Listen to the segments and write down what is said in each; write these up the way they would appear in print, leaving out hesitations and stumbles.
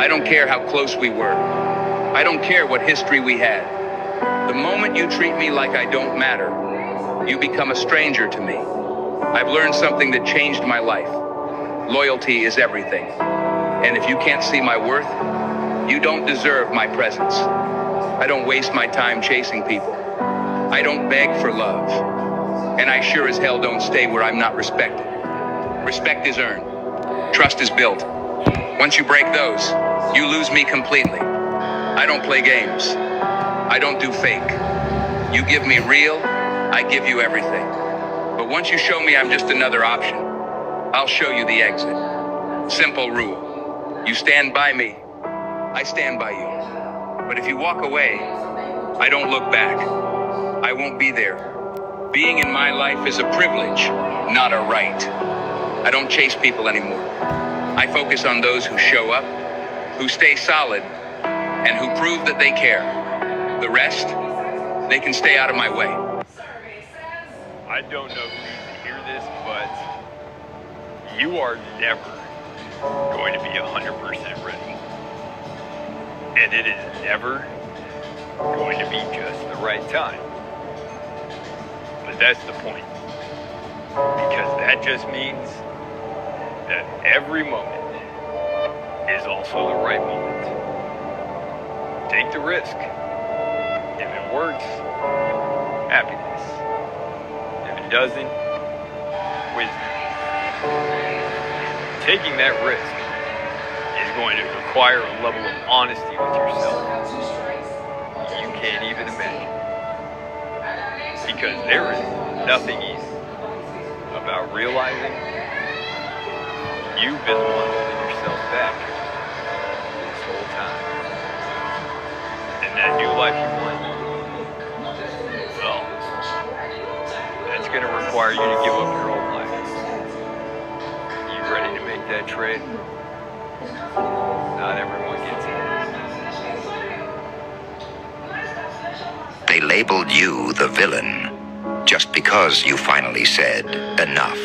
I don't care how close we were. I don't care what history we had. The moment you treat me like I don't matter, you become a stranger to me. I've learned something that changed my life. Loyalty is everything. And if you can't see my worth, you don't deserve my presence. I don't waste my time chasing people. I don't beg for love. And I sure as hell don't stay where I'm not respected. Respect is earned. Trust is built. Once you break those, you lose me completely. I don't play games. I don't do fake. You give me real, I give you everything. But once you show me I'm just another option, I'll show you the exit. Simple rule. You stand by me, I stand by you. But if you walk away, I don't look back. I won't be there. Being in my life is a privilege, not a right. I don't chase people anymore. I focus on those who show up, who stay solid, and who prove that they care. The rest, they can stay out of my way. I don't know who needs to hear this, but you are never going to be 100% ready. And it is never going to be just the right time. But that's the point. Because that just means that every moment is also the right moment. Take the risk. If it works, happiness. If it doesn't, wisdom. Taking that risk is going to require a level of honesty with yourself you can't even imagine. Because there is nothing easy about realizing you've been the one holding yourself back this whole time. And that new life you want, well, that's going to require you to give up your old life. You ready to make that trade? Not everyone gets it. They labeled you the villain just because you finally said enough.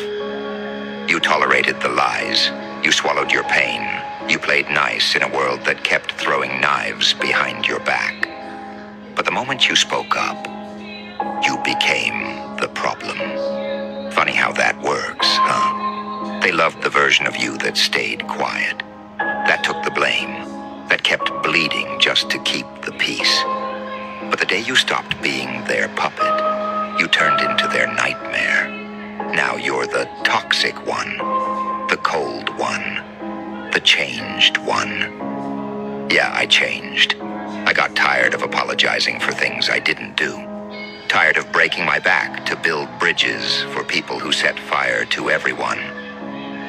You tolerated the lies. You swallowed your pain. You played nice in a world that kept throwing knives behind your back. But the moment you spoke up, you became the problem. Funny how that works, huh? They loved the version of you that stayed quiet, that took the blame, that kept bleeding just to keep the peace. But the day you stopped being their puppet, you turned into their nightmare. Now you're the toxic one, the cold one, the changed one. Yeah, I changed. I got tired of apologizing for things I didn't do. Tired of breaking my back to build bridges for people who set fire to everyone.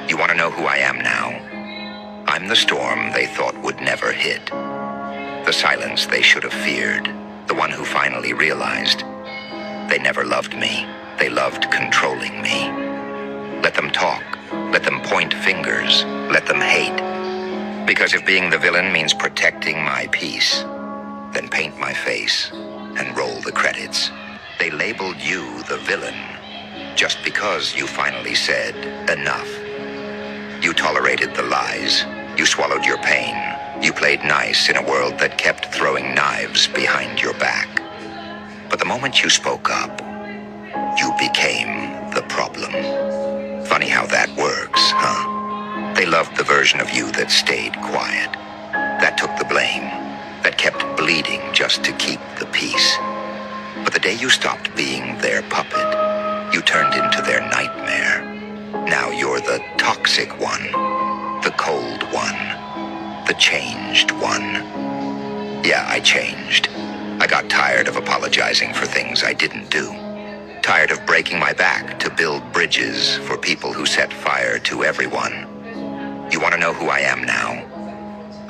You want to know who I am now? I'm the storm they thought would never hit. The silence they should have feared. The one who finally realized they never loved me. They loved controlling me. Let them talk. Let them point fingers. Let them hate. Because if being the villain means protecting my peace, then paint my face and roll the credits. They labeled you the villain just because you finally said enough. You tolerated the lies. You swallowed your pain. You played nice in a world that kept throwing knives behind your back. But the moment you spoke up, you became the problem. Funny how that works, huh? They loved the version of you that stayed quiet, that took the blame, that kept bleeding just to keep the peace. But the day you stopped being their puppet, you turned into their nightmare. Now you're the toxic one, the cold one, the changed one. Yeah, I changed. I got tired of apologizing for things I didn't do. Tired of breaking my back to build bridges for people who set fire to everyone. You want to know who I am now?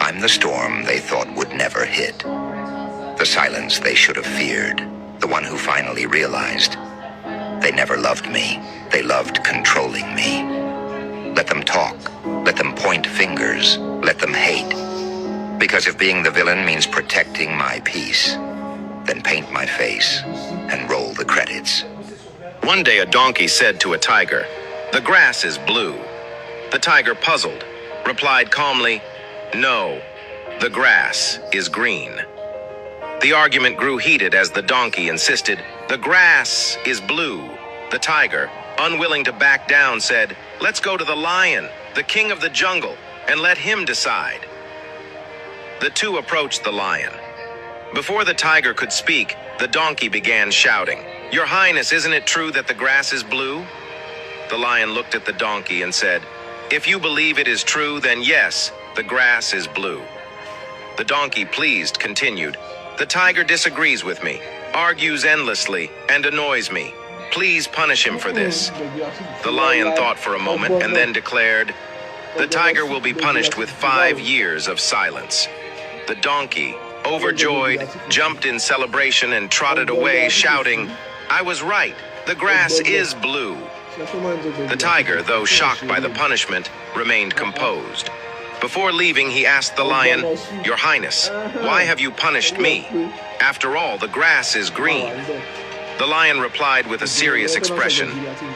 I'm the storm they thought would never hit. The silence they should have feared. The one who finally realized they never loved me. They loved controlling me. Let them talk. Let them point fingers. Let them hate. Because if being the villain means protecting my peace, then paint my face and roll the credits. One day a donkey said to a tiger, "The grass is blue." The tiger, puzzled, replied calmly, "No, The grass is green. The argument grew heated as the donkey insisted, the grass is blue. The tiger, unwilling to back down, said, let's go to the lion, the king of the jungle, and let him decide. The two approached the lion. Before the tiger could speak, the donkey began shouting, Your Highness, isn't it true that the grass is blue? The lion looked at the donkey and said, If you believe it is true, then yes, the grass is blue. The donkey, pleased, continued, The tiger disagrees with me, argues endlessly, and annoys me. Please punish him for this. The lion thought for a moment and then declared, The tiger will be punished with 5 years of silence. The donkey, overjoyed, jumped in celebration and trotted away, shouting, I was right, the grass is blue. The tiger, though shocked by the punishment, remained composed. Before leaving, he asked the lion, Your Highness, why have you punished me? After all, the grass is green. The lion replied with a serious expression,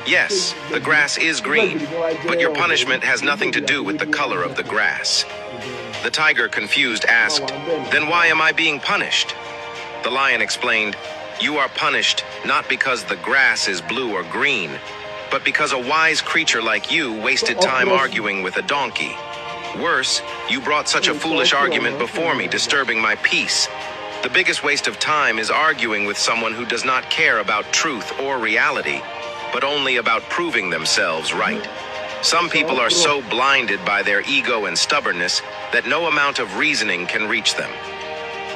Yes, the grass is green, but your punishment has nothing to do with the color of the grass. The tiger, confused, asked, Then why am I being punished? The lion explained, You are punished not because the grass is blue or green, but because a wise creature like you wasted time arguing with a donkey. Worse, you brought such a foolish argument before me, disturbing my peace. The biggest waste of time is arguing with someone who does not care about truth or reality, but only about proving themselves right. Some people are so blinded by their ego and stubbornness that no amount of reasoning can reach them.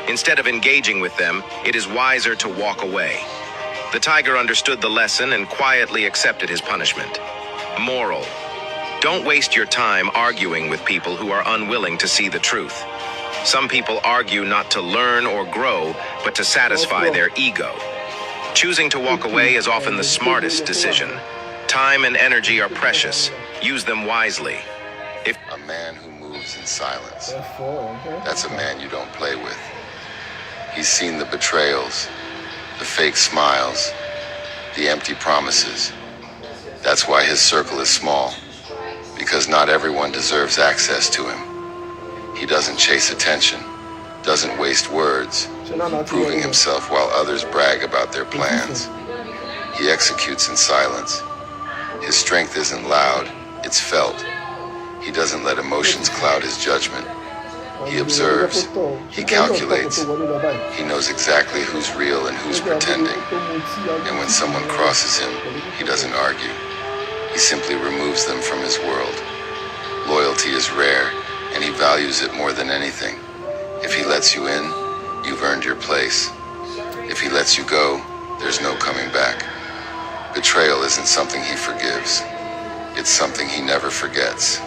Instead of engaging with them, it is wiser to walk away. The tiger understood the lesson and quietly accepted his punishment. Moral: Don't waste your time arguing with people who are unwilling to see the truth. Some people argue not to learn or grow, but to satisfy their ego. Choosing to walk away is often the smartest decision. Time and energy are precious. Use them wisely. A man who moves in silence, that's a man you don't play with. He's seen the betrayals, the fake smiles, the empty promises. That's why his circle is small, because not everyone deserves access to him. He doesn't chase attention, doesn't waste words, proving himself while others brag about their plans. He executes in silence. His strength isn't loud, it's felt. He doesn't let emotions cloud his judgment. He observes, he calculates, he knows exactly who's real and who's pretending. And when someone crosses him, he doesn't argue. He simply removes them from his world. Loyalty is rare, and he values it more than anything. If he lets you in, you've earned your place. If he lets you go, there's no coming back. Betrayal isn't something he forgives. It's something he never forgets.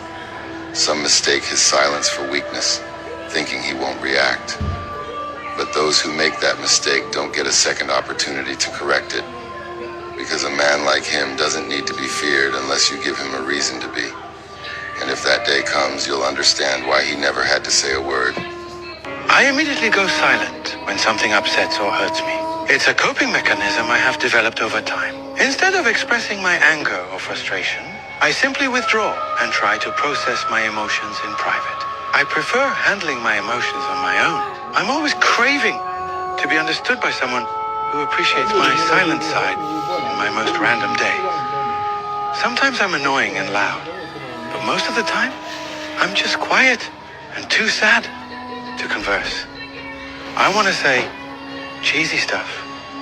Some mistake his silence for weakness, thinking he won't react. But those who make that mistake don't get a second opportunity to correct it. Because a man like him doesn't need to be feared unless you give him a reason to be. And if that day comes, you'll understand why he never had to say a word. I immediately go silent when something upsets or hurts me. It's a coping mechanism I have developed over time. Instead of expressing my anger or frustration, I simply withdraw and try to process my emotions in private. I prefer handling my emotions on my own. I'm always craving to be understood by someone who appreciates my silent side in my most random days. Sometimes I'm annoying and loud, but most of the time, I'm just quiet and too sad to converse. I want to say cheesy stuff,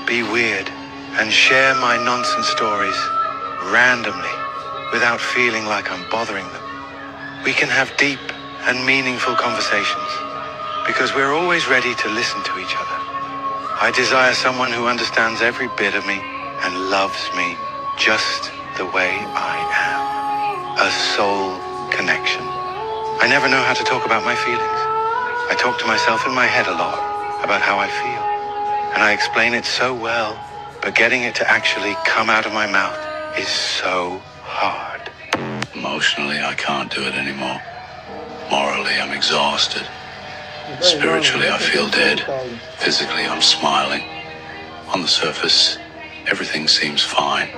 be weird, and share my nonsense stories randomly without feeling like I'm bothering them. We can have deep and meaningful conversations because we're always ready to listen to each other. I desire someone who understands every bit of me and loves me just the way I am. A soul connection. I never know how to talk about my feelings. I talk to myself in my head a lot about how I feel, and I explain it so well, but getting it to actually come out of my mouth is so hard. Emotionally, I can't do it anymore. Morally, I'm exhausted. Spiritually, I feel dead. Physically, I'm smiling. On the surface, everything seems fine,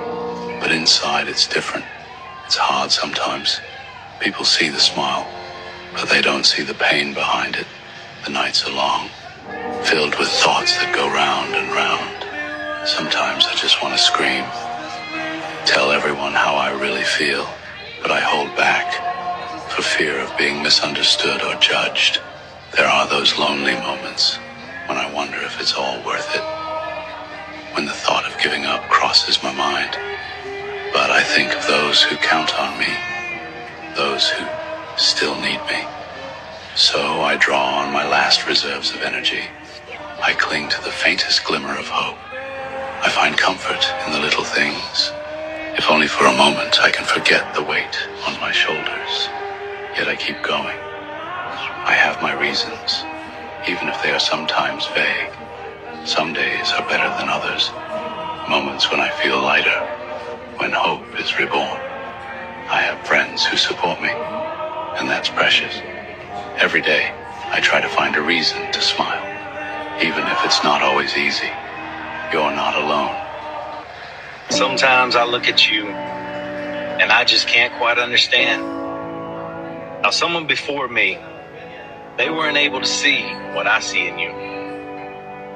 but inside it's different. It's hard sometimes. People see the smile, but they don't see the pain behind it. The nights are long, filled with thoughts that go round and round. Sometimes I just want to scream, tell everyone how I really feel, but I hold back for fear of being misunderstood or judged. There are those lonely moments when I wonder if it's all worth it, when the thought of giving up crosses my mind. But I think of those who count on me, those who still need me. So I draw on my last reserves of energy. I cling to the faintest glimmer of hope. I find comfort in the little things. If only for a moment I can forget the weight on my shoulders. Yet I keep going. I have my reasons, even if they are sometimes vague. Some days are better than others. Moments when I feel lighter, when hope is reborn. I have friends who support me, and that's precious. Every day, I try to find a reason to smile, even if it's not always easy. You're not alone. Sometimes I look at you, and I just can't quite understand. Now, someone before me, they weren't able to see what I see in you.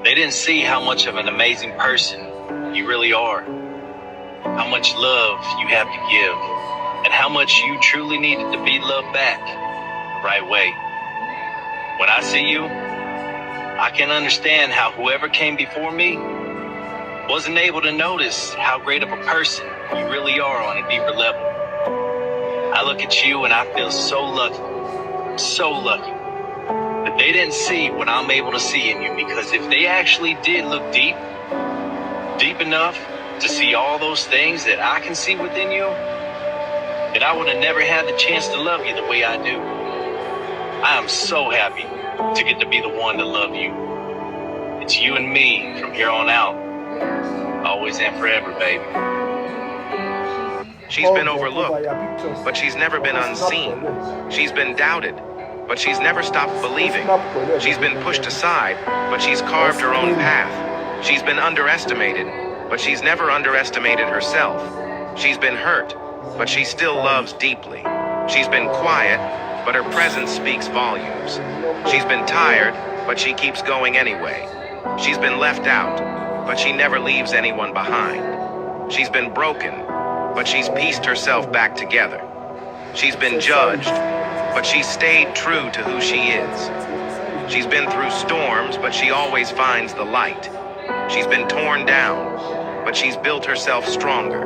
They didn't see how much of an amazing person you really are, how much love you have to give, and how much you truly needed to be loved back the right way. When I see you, I can understand how whoever came before me wasn't able to notice how great of a person you really are on a deeper level. I look at you and I feel so lucky that they didn't see what I'm able to see in you, because if they actually did look deep enough to see all those things that I can see within you, then I would have never had the chance to love you the way I do. I am so happy to get to be the one to love you. It's you and me from here on out, always and forever, baby. She's been overlooked, but she's never been unseen. She's been doubted, but she's never stopped believing. She's been pushed aside, but she's carved her own path. She's been underestimated, but she's never underestimated herself. She's been hurt, but she still loves deeply. She's been quiet, but her presence speaks volumes. She's been tired, but she keeps going anyway. She's been left out, but she never leaves anyone behind. She's been broken, but she's pieced herself back together. She's been judged, but she's stayed true to who she is. She's been through storms, but she always finds the light. She's been torn down, but she's built herself stronger.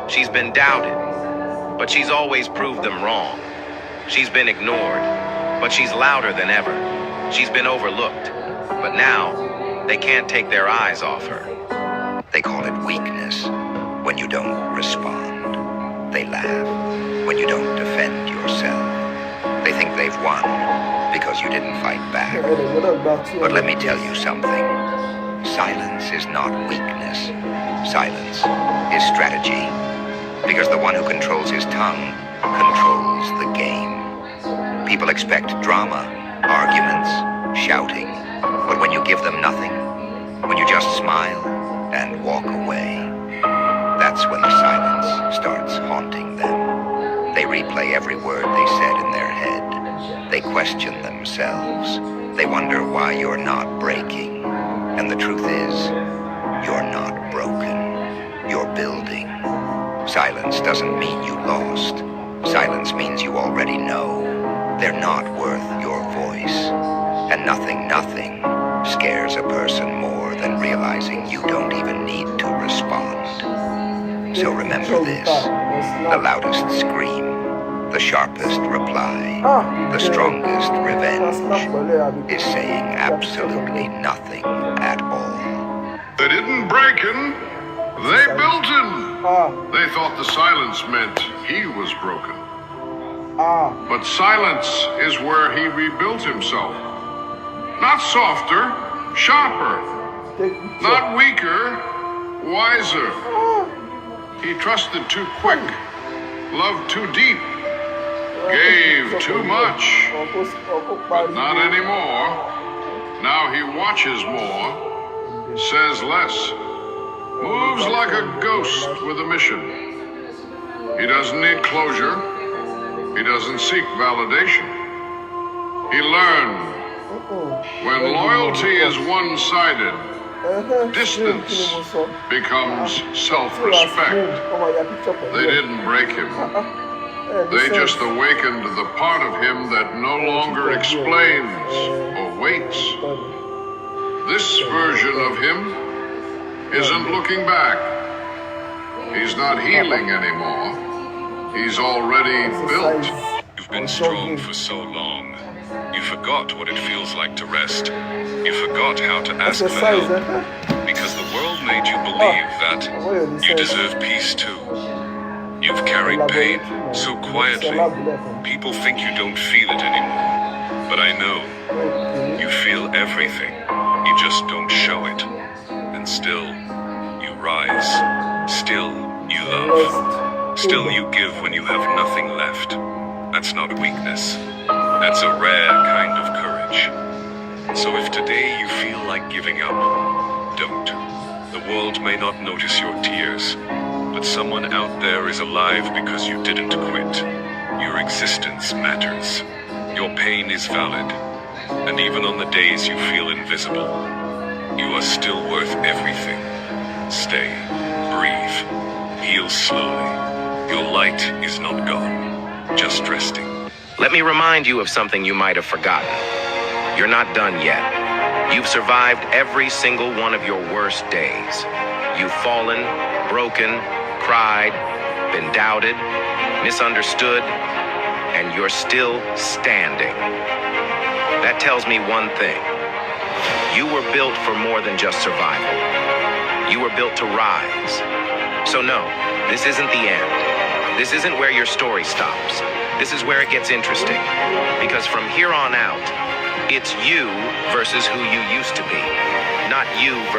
She's been doubted, but she's always proved them wrong. She's been ignored, but she's louder than ever. She's been overlooked, but now they can't take their eyes off her. They call it weakness when you don't respond. They laugh when you don't defend yourself. They think they've won because you didn't fight back. But let me tell you something. Silence is not weakness. Silence is strategy. Because the one who controls his tongue controls the game. People expect drama, arguments, shouting. But when you give them nothing, when you just smile and walk away, that's when the silence starts haunting them. They replay every word they said in their head. They question themselves. They wonder why you're not breaking. And the truth is, you're not broken. You're building. Silence doesn't mean you lost. Silence means you already know they're not worth your voice. And nothing scares a person more than realizing you don't even need to respond. So remember this, the loudest scream, the sharpest reply, the strongest revenge is saying absolutely nothing at all. They didn't break him, they built him. They thought the silence meant he was broken. But silence is where he rebuilt himself. Not softer, sharper. Not weaker, wiser. He trusted too quick, loved too deep, gave too much, but not anymore. Now he watches more, says less, moves like a ghost with a mission. He doesn't need closure. He doesn't seek validation. He learned When loyalty is one-sided, distance becomes self-respect. They didn't break him. They just awakened the part of him that no longer explains or waits. This version of him isn't looking back. He's not healing anymore. He's already built. You've been strong for so long. You forgot what it feels like to rest. You forgot how to ask for help. Because the world made you believe that you deserve peace too. You've carried pain so quietly, people think you don't feel it anymore. But I know, you feel everything. You just don't show it. And still, you rise. Still, you love. Still, you give when you have nothing left. That's not weakness. That's a rare kind of courage. So if today you feel like giving up, don't. The world may not notice your tears, but someone out there is alive because you didn't quit. Your existence matters. Your pain is valid. And even on the days you feel invisible, you are still worth everything. Stay, breathe, heal slowly. Your light is not gone, just resting. Let me remind you of something you might have forgotten. You're not done yet. You've survived every single one of your worst days. You've fallen, broken, cried, been doubted, misunderstood, and you're still standing. That tells me one thing. You were built for more than just survival. You were built to rise. So no, this isn't the end. This isn't where your story stops. This is where it gets interesting. Because from here on out, it's you versus who you used to be, not you versus